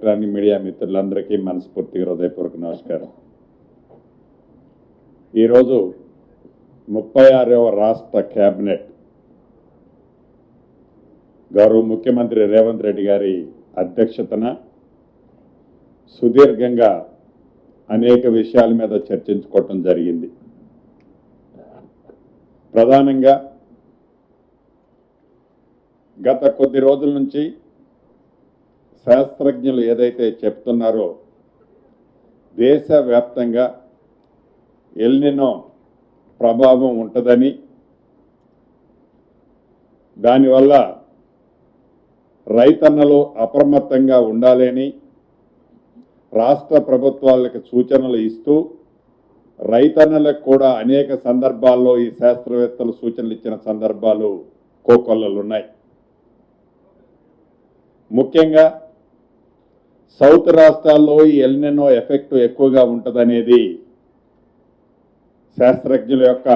Electronic media మిత్రులందరికీ మనస్ఫూర్తిగా హృదయపూర్వక నమస్కారం. ఈరోజు 36వ రాష్ట్ర కేబినెట్ గౌరవ ముఖ్యమంత్రి రేవంత్ రెడ్డి గారి అధ్యక్షతన సుదీర్ఘంగా అనేక విషయాల మీద చర్చించుకోవటం జరిగింది. ప్రధానంగా గత కొద్ది రోజుల నుంచి శాస్త్రజ్ఞులు ఏదైతే చెప్తున్నారో దేశవ్యాప్తంగా ఎల్నినో ప్రభావం ఉంటుందని, దానివల్ల రైతన్నలు అప్రమత్తంగా ఉండాలని రాష్ట్ర ప్రభుత్వాలకు సూచనలు ఇస్తూ రైతన్నలకు కూడా అనేక సందర్భాల్లో ఈ శాస్త్రవేత్తలు సూచనలు ఇచ్చిన సందర్భాలు కోకొల్లలున్నాయి. ముఖ్యంగా సౌత్ రాష్ట్రాల్లో ఈ ఎల్నినో ఎఫెక్ట్ ఎక్కువగా ఉంటుందనేది శాస్త్రజ్ఞుల యొక్క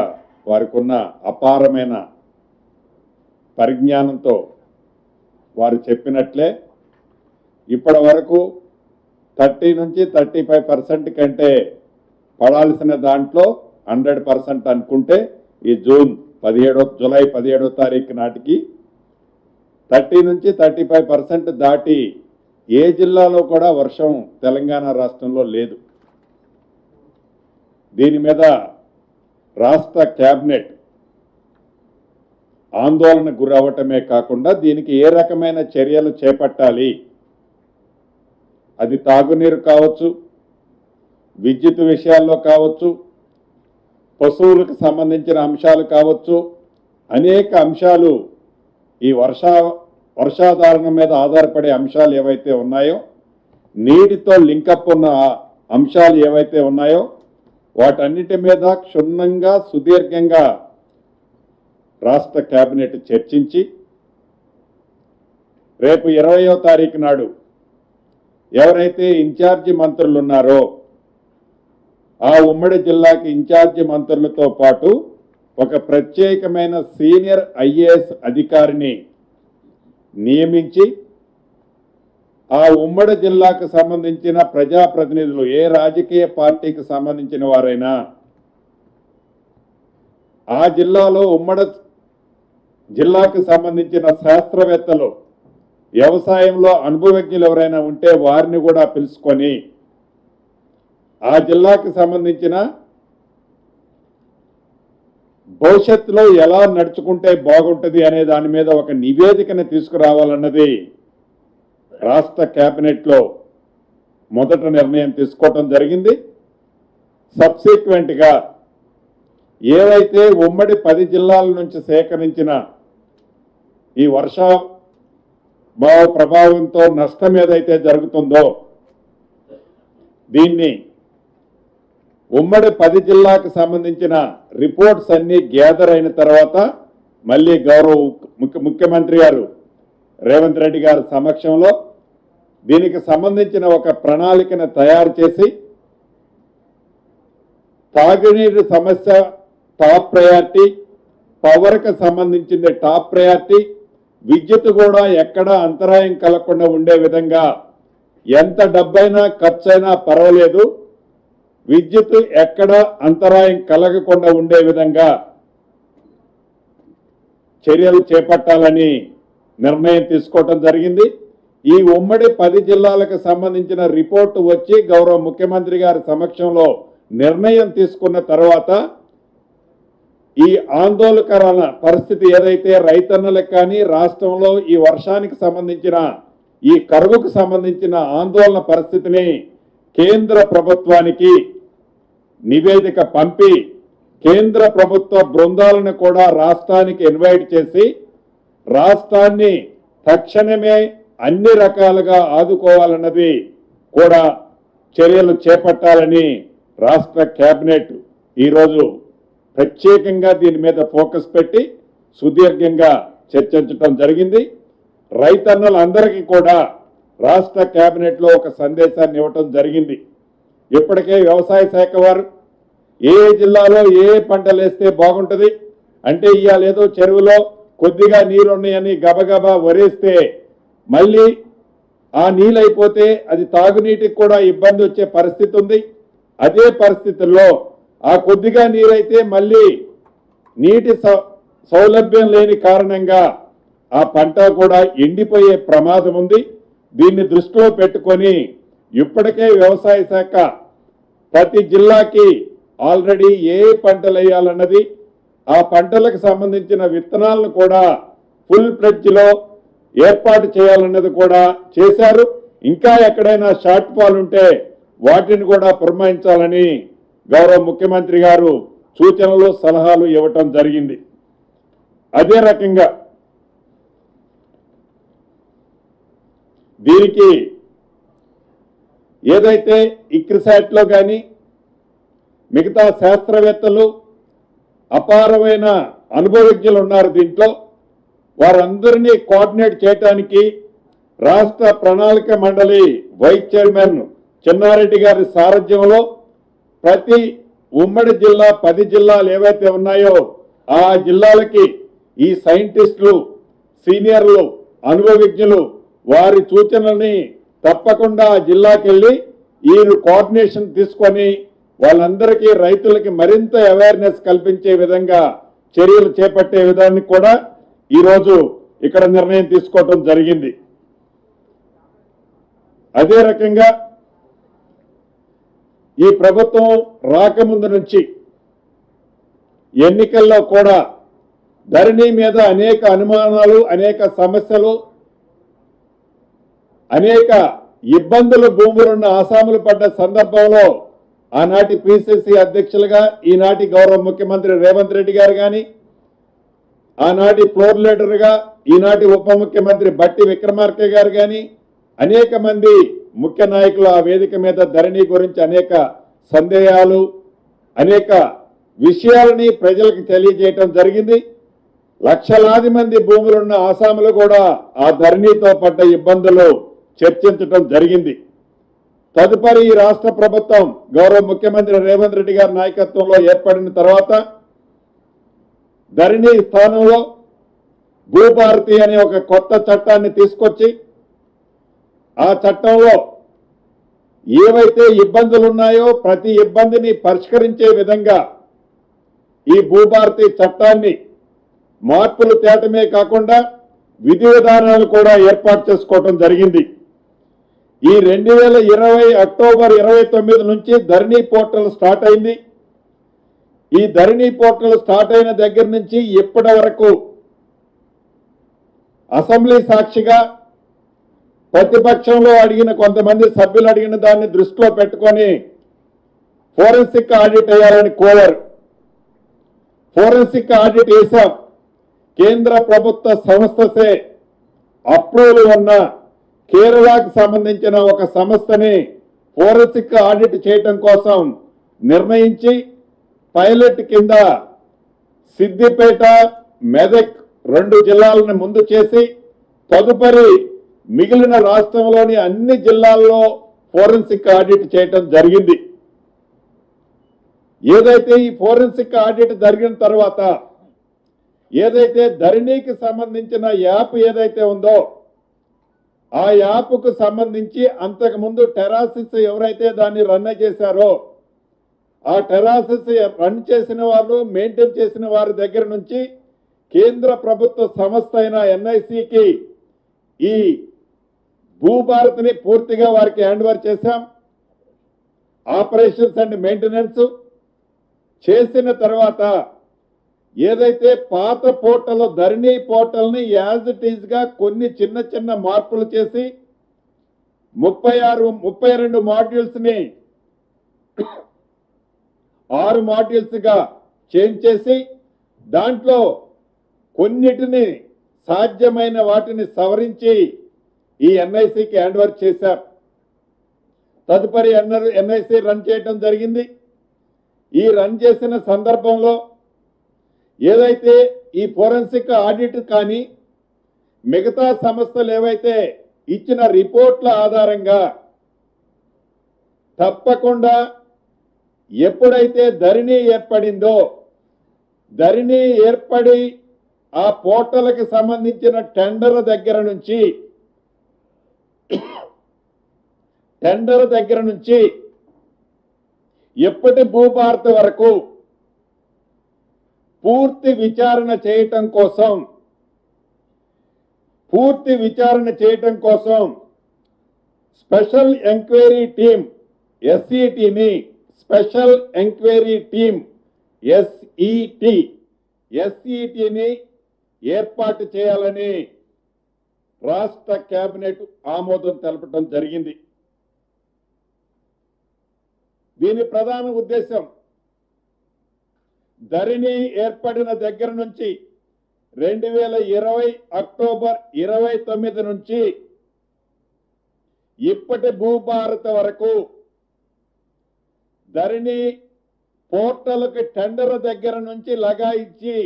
వారికి ఉన్న అపారమైన పరిజ్ఞానంతో వారు చెప్పినట్లే ఇప్పటి వరకు 30 నుంచి 35% కంటే పడాల్సిన దాంట్లో 100% అనుకుంటే ఈ జూలై 17వ తారీఖు నాటికి 30 నుంచి 35% దాటి ఏ జిల్లాలో కూడా వర్షం తెలంగాణ రాష్ట్రంలో లేదు. దీని మీద రాష్ట్ర కేబినెట్ ఆందోళన గురవటమే కాకుండా దీనికి ఏ రకమైన చర్యలు చేపట్టాలి, అది తాగునీరు కావచ్చు, విద్యుత్ విషయాల్లో కావచ్చు, పశువులకు సంబంధించిన అంశాలు కావచ్చు, అనేక అంశాలు ఈ వర్షాధారణ మీద ఆధారపడే అంశాలు ఏవైతే ఉన్నాయో, నీటితో లింకప్ ఉన్న అంశాలు ఏవైతే ఉన్నాయో వాటన్నిటి మీద క్షుణ్ణంగా సుదీర్ఘంగా రాష్ట్ర కేబినెట్ చర్చించి రేపు 20వ తారీఖు నాడు ఎవరైతే ఇన్ఛార్జి మంత్రులు ఉన్నారో ఆ ఉమ్మడి జిల్లాకి ఇన్ఛార్జి మంత్రులతో పాటు ఒక ప్రత్యేకమైన సీనియర్ ఐఏఎస్ అధికారిని నియమించి ఆ ఉమ్మడి జిల్లాకు సంబంధించిన ప్రజాప్రతినిధులు ఏ రాజకీయ పార్టీకి సంబంధించిన వారైనా ఆ జిల్లాలో ఉమ్మడి జిల్లాకు సంబంధించిన శాస్త్రవేత్తలు వ్యవసాయంలో అనుభవజ్ఞులు ఎవరైనా ఉంటే వారిని కూడా పిలుచుకొని ఆ జిల్లాకు సంబంధించిన భవిష్యత్తులో ఎలా నడుచుకుంటే బాగుంటుంది అనే దాని మీద ఒక నివేదికను తీసుకురావాలన్నది రాష్ట్ర కేబినెట్లో మొదట నిర్ణయం తీసుకోవటం జరిగింది. సబ్సిక్వెంట్గా ఏవైతే ఉమ్మడి 10 జిల్లాల నుంచి సేకరించిన ఈ వర్షాభావ ప్రభావంతో నష్టం ఏదైతే జరుగుతుందో దీన్ని ఉమ్మడి 10 జిల్లాకు సంబంధించిన రిపోర్ట్స్ అన్ని గ్యాదర్ అయిన తర్వాత మళ్ళీ గౌరవ ముఖ్యమంత్రి గారు రేవంత్ రెడ్డి గారి సమక్షంలో దీనికి సంబంధించిన ఒక ప్రణాళికను తయారు చేసి తాగునీరు సమస్య టాప్ ప్రయారిటీ, పవర్కి సంబంధించింది టాప్ ప్రయారిటీ, విద్యుత్ కూడా ఎక్కడ అంతరాయం కలగకుండా ఉండే విధంగా ఎంత డబ్బైనా ఖర్చైనా పర్వాలేదు, విద్యుత్ ఎక్కడ అంతరాయం కలగకుండా ఉండే విధంగా చర్యలు చేపట్టాలని నిర్ణయం తీసుకోవటం జరిగింది. ఈ ఉమ్మడి 10 జిల్లాలకు సంబంధించిన రిపోర్టు వచ్చి గౌరవ ముఖ్యమంత్రి గారి సమక్షంలో నిర్ణయం తీసుకున్న తర్వాత ఈ ఆందోళనకరమైన పరిస్థితి ఏదైతే రైతన్నలకు కానీ రాష్ట్రంలో ఈ వర్షానికి సంబంధించిన ఈ కరువుకు సంబంధించిన ఆందోళన పరిస్థితిని కేంద్ర ప్రభుత్వానికి నివేదిక పంపి కేంద్ర ప్రభుత్వ బృందాలను కూడా రాష్ట్రానికి ఇన్వైట్ చేసి రాష్ట్రాన్ని తక్షణమే అన్ని రకాలుగా ఆదుకోవాలన్నది కూడా చర్యలు చేపట్టాలని రాష్ట్ర కేబినెట్ ఈరోజు ప్రత్యేకంగా దీని మీద ఫోకస్ పెట్టి సుదీర్ఘంగా చర్చించడం జరిగింది. రైతన్నలందరికీ కూడా రాష్ట్ర కేబినెట్లో ఒక సందేశాన్ని ఇవ్వటం జరిగింది. ఇప్పటికే వ్యవసాయ శాఖ వారు ఏ జిల్లాలో ఏ పంటలు వేస్తే బాగుంటుంది అంటే ఇవాళ ఏదో చెరువులో కొద్దిగా నీరున్నాయని గబగబా వరేస్తే మళ్ళీ ఆ నీళ్ళైపోతే అది తాగునీటికి కూడా ఇబ్బంది వచ్చే పరిస్థితి ఉంది. అదే పరిస్థితుల్లో ఆ కొద్దిగా నీరైతే మళ్ళీ నీటి సౌలభ్యం లేని కారణంగా ఆ పంట కూడా ఎండిపోయే ప్రమాదం ఉంది. దీన్ని దృష్టిలో పెట్టుకొని ఇప్పటికే వ్యవసాయ శాఖ ప్రతి జిల్లాకి ఆల్రెడీ ఏ పంటలు వేయాలన్నది, ఆ పంటలకు సంబంధించిన విత్తనాలను కూడా ఫుల్ ఫ్లెడ్జ్ లో ఏర్పాటు చేయాలన్నది కూడా చేశారు. ఇంకా ఎక్కడైనా షార్ట్ ఫాల్ ఉంటే వాటిని కూడా పురమాయించాలని గౌరవ ముఖ్యమంత్రి గారు సూచనలు సలహాలు ఇవ్వటం జరిగింది. అదే రకంగా దీనికి ఏదైతే ఇక్రిసాట్లో కానీ మిగతా శాస్త్రవేత్తలు అపారమైన అనుభవజ్ఞులు ఉన్నారు దీంట్లో, వారందరినీ కోఆర్డినేట్ చేయడానికి రాష్ట్ర ప్రణాళిక మండలి వైస్ చైర్మన్ చెన్నారెడ్డి గారి సారథ్యంలో ప్రతి ఉమ్మడి జిల్లా 10 జిల్లాలు ఏవైతే ఉన్నాయో ఆ జిల్లాలకి ఈ సైంటిస్టులు, సీనియర్లు, అనుభవజ్ఞులు వారి సూచనల్ని తప్పకుండా ఆ జిల్లాకి వెళ్ళి ఈ కోఆర్డినేషన్ తీసుకొని వాళ్ళందరికీ రైతులకి మరింత అవేర్నెస్ కల్పించే విధంగా చర్యలు చేపట్టే విధానికి కూడా ఈరోజు ఇక్కడ నిర్ణయం తీసుకోవటం జరిగింది. అదే రకంగా ఈ ప్రభుత్వం రాకముందు నుంచి ఎన్నికల్లో కూడా ధరణి మీద అనేక అనుమానాలు, అనేక సమస్యలు, అనేక ఇబ్బందులు భూములున్న ఆసాములు పడ్డ సందర్భంలో ఆనాటి పిసిసి అధ్యక్షులుగా ఈనాటి గౌరవ ముఖ్యమంత్రి రేవంత్ రెడ్డి గారు కానీ, ఆనాటి ఫ్లోర్ లీడర్గా ఈనాటి ఉప ముఖ్యమంత్రి బట్టి విక్రమార్క గారు కానీ, అనేక మంది ముఖ్య నాయకులు ఆ వేదిక మీద ధరణి గురించి అనేక సందేహాలు, అనేక విషయాలని ప్రజలకు తెలియజేయటం జరిగింది. లక్షలాది మంది భూములున్న ఆసాములు కూడా ఆ ధరణితో పడ్డ ఇబ్బందులు చర్చించడం జరిగింది. తదుపరి ఈ రాష్ట్ర ప్రభుత్వం గౌరవ ముఖ్యమంత్రి రేవంత్ రెడ్డి గారి నాయకత్వంలో ఏర్పడిన తర్వాత ధరణి స్థానంలో భూభారతి అనే ఒక కొత్త చట్టాన్ని తీసుకొచ్చి ఆ చట్టంలో ఏవైతే ఇబ్బందులు ఉన్నాయో ప్రతి ఇబ్బందిని పరిష్కరించే విధంగా ఈ భూభారతి చట్టాన్ని మార్పులు తేటమే కాకుండా విధి విధానాలు కూడా ఏర్పాటు చేసుకోవడం జరిగింది. ఈ 2020 అక్టోబర్ 29 నుంచి ధరణి పోర్టల్ స్టార్ట్ అయింది. ఈ ధరణి పోర్టల్ స్టార్ట్ అయిన దగ్గర నుంచి ఇప్పటి వరకు అసెంబ్లీ సాక్షిగా ప్రతిపక్షంలో అడిగిన కొంతమంది సభ్యులు అడిగిన దాన్ని దృష్టిలో పెట్టుకొని ఫోరెన్సిక్ ఆడిట్ వేయాలని కోరారు. ఫోరెన్సిక్ ఆడిట్ వేశాం. కేంద్ర ప్రభుత్వ సంస్థసే అప్రూవల్ ఉన్న కేరళకు సంబంధించిన ఒక సంస్థని ఫోరెన్సిక్ ఆడిట్ చేయటం కోసం నిర్ణయించి పైలట్ కింద సిద్దిపేట, మెదక్ 2 జిల్లాలను ముందు చేసి తదుపరి మిగిలిన రాష్ట్రంలోని అన్ని జిల్లాల్లో ఫోరెన్సిక్ ఆడిట్ చేయటం జరిగింది. ఏదైతే ఈ ఫోరెన్సిక్ ఆడిట్ జరిగిన తర్వాత ఏదైతే ధరణికి సంబంధించిన యాప్ ఏదైతే ఉందో ఆ యాప్కు సంబంధించి అంతకుముందు టెరాసిస్ ఎవరైతే దాన్ని రన్ చేశారో ఆ టెరాసిస్ రన్ చేసిన వాళ్ళు, మెయింటైన్ చేసిన వారి దగ్గర నుంచి కేంద్ర ప్రభుత్వ సంస్థ అయిన ఎన్ఐసికి ఈ భూభారతిని పూర్తిగా వారికి హ్యాండ్ ఓవర్ చేశాం. ఆపరేషన్స్ అండ్ మెయింటెనెన్స్ చేసిన తర్వాత ఏదైతే పాత పోర్టల్ ధరణి పోర్టల్ని యాజ్ ఇట్ ఈజ్ గా కొన్ని చిన్న చిన్న మార్పులు చేసి 32 మాడ్యూల్స్ ని 6 మాడ్యూల్స్ గా చేంజ్ చేసి దాంట్లో కొన్నిటిని సాధ్యమైన వాటిని సవరించి ఈ ఎన్ఐసికి హ్యాండ్ ఓవర్ చేశారు. తదుపరి ఎన్ఐసి రన్ చేయడం జరిగింది. ఈ రన్ చేసిన సందర్భంలో ఏదైతే ఈ ఫోరెన్సిక్ ఆడిట్ కానీ మిగతా సంస్థలు ఏవైతే ఇచ్చిన రిపోర్ట్ల ఆధారంగా తప్పకుండా ఎప్పుడైతే ధరణి ఏర్పడిందో ధరణి ఏర్పడి ఆ పోర్టల్కి సంబంధించిన టెండర్ దగ్గర నుంచి టెండర్ దగ్గర నుంచి ఎప్పటి భూభారతి వరకు పూర్తి విచారణ చేయటం కోసం స్పెషల్ ఎంక్వైరీ టీం ఎస్ఈటిని స్పెషల్ ఎంక్వైరీ టీం ఎస్ఈటిని ఏర్పాటు చేయాలని రాష్ట్ర కేబినెట్ ఆమోదం తెలపడం జరిగింది. దీని ప్రధాన ఉద్దేశం ధరణి ఏర్పడిన దగ్గర నుంచి 2020 అక్టోబర్ 29 నుంచి ఇప్పటి భూభారతి వరకు ధరణి పోర్టల్కి టెండర్ దగ్గర నుంచి లగాయించి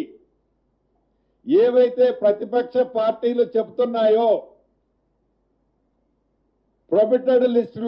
ఏవైతే ప్రతిపక్ష పార్టీలు చెబుతున్నాయో ప్రొబిటెడ్ లిస్టులో